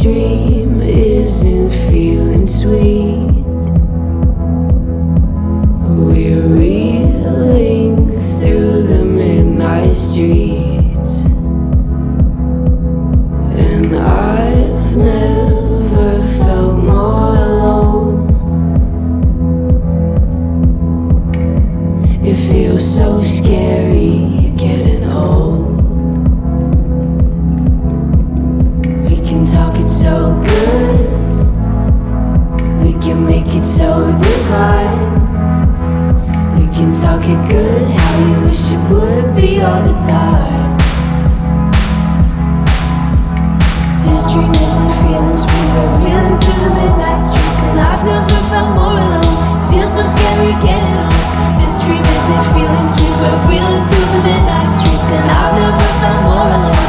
dream isn't feeling sweet. We're reeling through the midnight streets, and I've never felt more alone. It feels so scary getting old. We can talk it so good, we can make it so divine. We can talk it good, how you wish it would be all the time. This dream isn't feeling sweet, we're reeling through the midnight streets, and I've never felt more alone. Feels so scary getting old. This dream isn't feeling sweet, we're reeling through the midnight streets, and I've never felt more alone.